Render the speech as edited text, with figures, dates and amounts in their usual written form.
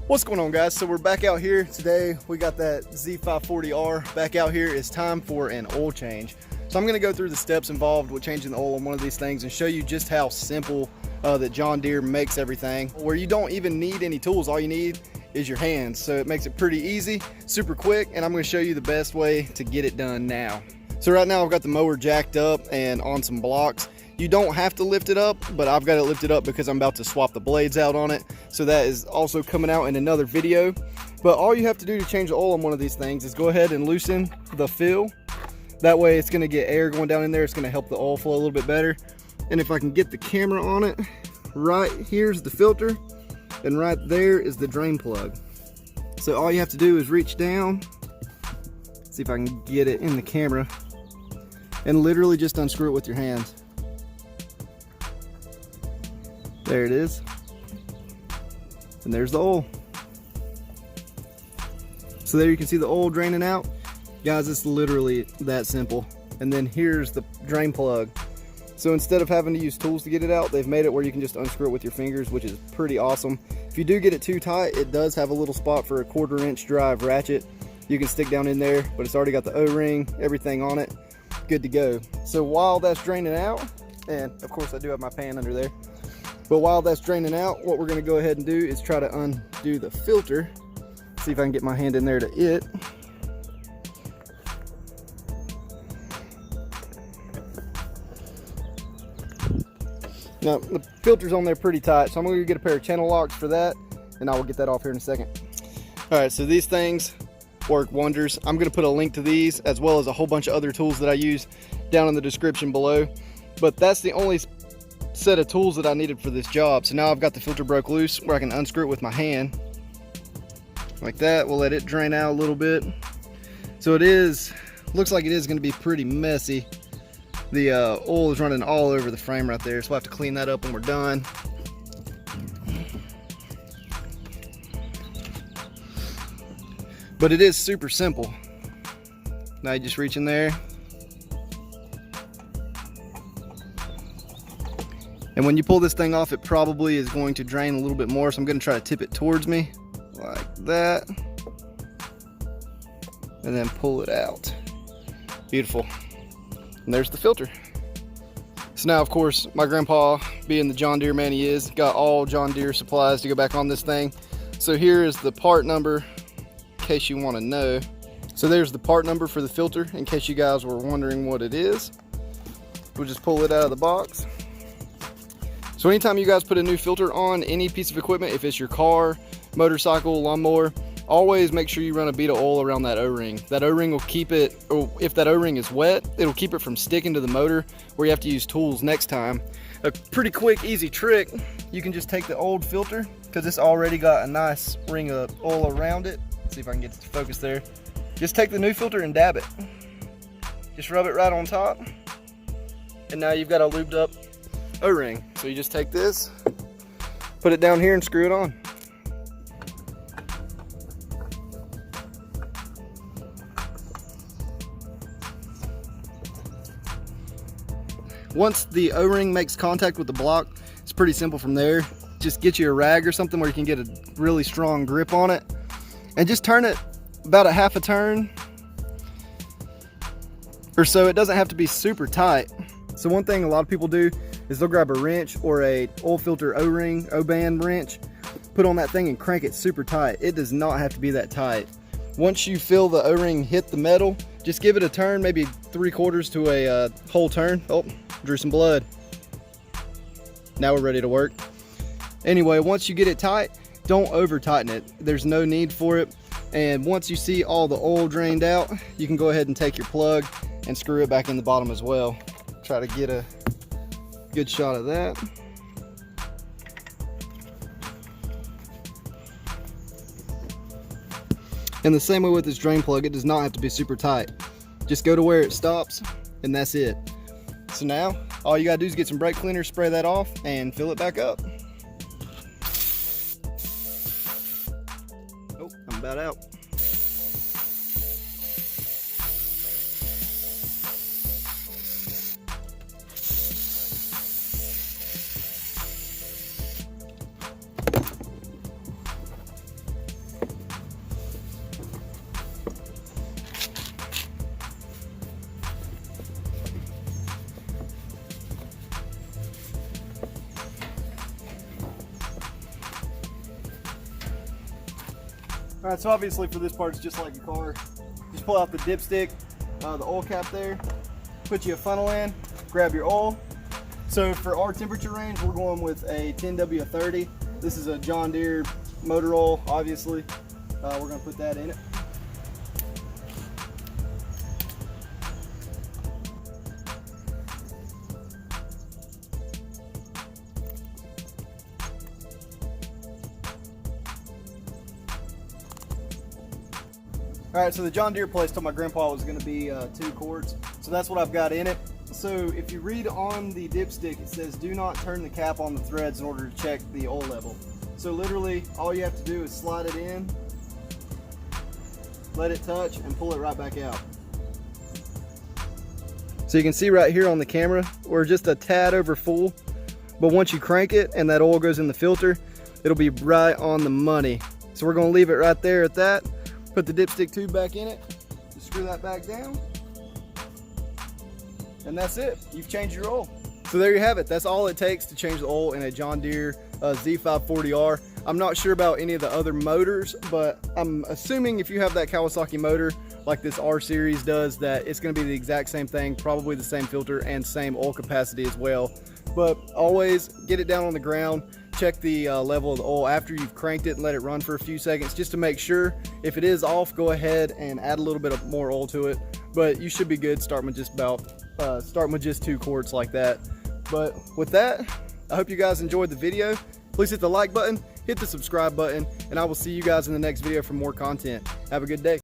What's going on, guys? So we're back out here today. We got that Z540R back out here. It's time for an oil change. So I'm going to go through the steps involved with changing the oil on one of these things and show you just how simple that John Deere makes everything, where you don't even need any tools. All you need is your hands. So it makes it pretty easy, super quick, and I'm going to show you the best way to get it done now. So right now I've got the mower jacked up and on some blocks. You don't have to lift it up, but I've got it lifted up because I'm about to swap the blades out on it. So that is also coming out in another video. But all you have to do to change the oil on one of these things is go ahead and loosen the fill. That way it's gonna get air going down in there. It's gonna help the oil flow a little bit better. And if I can get the camera on it, right here's the filter, and right there is the drain plug. So all you have to do is reach down, see if I can get it in the camera, and literally just unscrew it with your hands. There it is. And there's the oil. So there you can see the oil draining out. Guys, it's literally that simple. And then here's the drain plug. So instead of having to use tools to get it out, they've made it where you can just unscrew it with your fingers, which is pretty awesome. If you do get it too tight, it does have a little spot for a 1/4 inch drive ratchet. You can stick down in there, but it's already got the O-ring, everything on it, good to go. So while that's draining out, and of course I do have my pan under there, but while that's draining out, what we're gonna go ahead and do is try to undo the filter. See if I can get my hand in there to it. Now, the filter's on there pretty tight, so I'm gonna get a pair of channel locks for that, and I will get that off here in a second. All right, so these things work wonders. I'm gonna put a link to these, as well as a whole bunch of other tools that I use, down in the description below. But that's the only set of tools that I needed for this job. So now I've got the filter broke loose where I can unscrew it with my hand like that. We'll let it drain out a little bit. So it is, looks like it is going to be pretty messy. The oil is running all over the frame right there, so we'll have to clean that up when we're done. But it is super simple. Now you just reach in there, and when you pull this thing off, it probably is going to drain a little bit more, so I'm going to try to tip it towards me like that, and then pull it out. Beautiful. And there's the filter. So now, of course, my grandpa, being the John Deere man he is, got all John Deere supplies to go back on this thing. So here is the part number, in case you want to know. So there's the part number for the filter, in case you guys were wondering what it is. We'll just pull it out of the box. So anytime you guys put a new filter on any piece of equipment, if it's your car, motorcycle, lawnmower, always make sure you run a bead of oil around that O-ring. That O-ring will keep it, or if that O-ring is wet, it'll keep it from sticking to the motor where you have to use tools next time. A pretty quick, easy trick, you can just take the old filter, because it's already got a nice ring of oil around it. Let's see if I can get it to focus there. Just take the new filter and dab it. Just rub it right on top, and now you've got a lubed up O-ring. So you just take this, put it down here and screw it on. Once the O-ring makes contact with the block, it's pretty simple from there. Just get you a rag or something where you can get a really strong grip on it, and just turn it about a half a turn or so. It doesn't have to be super tight. So one thing a lot of people do is they'll grab a wrench or a oil filter O-ring, O-band wrench, put on that thing and crank it super tight. It does not have to be that tight. Once you feel the O-ring hit the metal, just give it a turn, maybe 3/4 to a whole turn. Oh, drew some blood. Now we're ready to work. Anyway, once you get it tight, don't over tighten it. There's no need for it. And once you see all the oil drained out, you can go ahead and take your plug and screw it back in the bottom as well. Try to get a good shot of that. And the same way with this drain plug, it does not have to be super tight. Just go to where it stops, and that's it. So now, all you gotta do is get some brake cleaner, spray that off, and fill it back up. Oh, I'm about out. All right, so obviously for this part, it's just like a car. Just pull out the dipstick, the oil cap there, put you a funnel in, grab your oil. So for our temperature range, we're going with a 10W30. This is a John Deere motor oil, obviously. We're gonna put that in it. All right, so the John Deere place told my grandpa was gonna be 2 quarts. So that's what I've got in it. So if you read on the dipstick, it says do not turn the cap on the threads in order to check the oil level. So literally all you have to do is slide it in, let it touch, and pull it right back out. So you can see right here on the camera, we're just a tad over full, but once you crank it and that oil goes in the filter, it'll be right on the money. So we're gonna leave it right there at that. Put the dipstick tube back in it, just screw that back down, and that's it. You've changed your oil. So there you have it. That's all it takes to change the oil in a John Deere Z540R. I'm not sure about any of the other motors, but I'm assuming if you have that Kawasaki motor like this R series does, that it's going to be the exact same thing, probably the same filter and same oil capacity as well. But always get it down on the ground, check the level of the oil after you've cranked it and let it run for a few seconds just to make sure. If it is off, go ahead and add a little bit of more oil to it, but you should be good starting with just 2 quarts like that. But with that, I hope you guys enjoyed the video. Please hit the like button, hit the subscribe button, and I will see you guys in the next video for more content. Have a good day.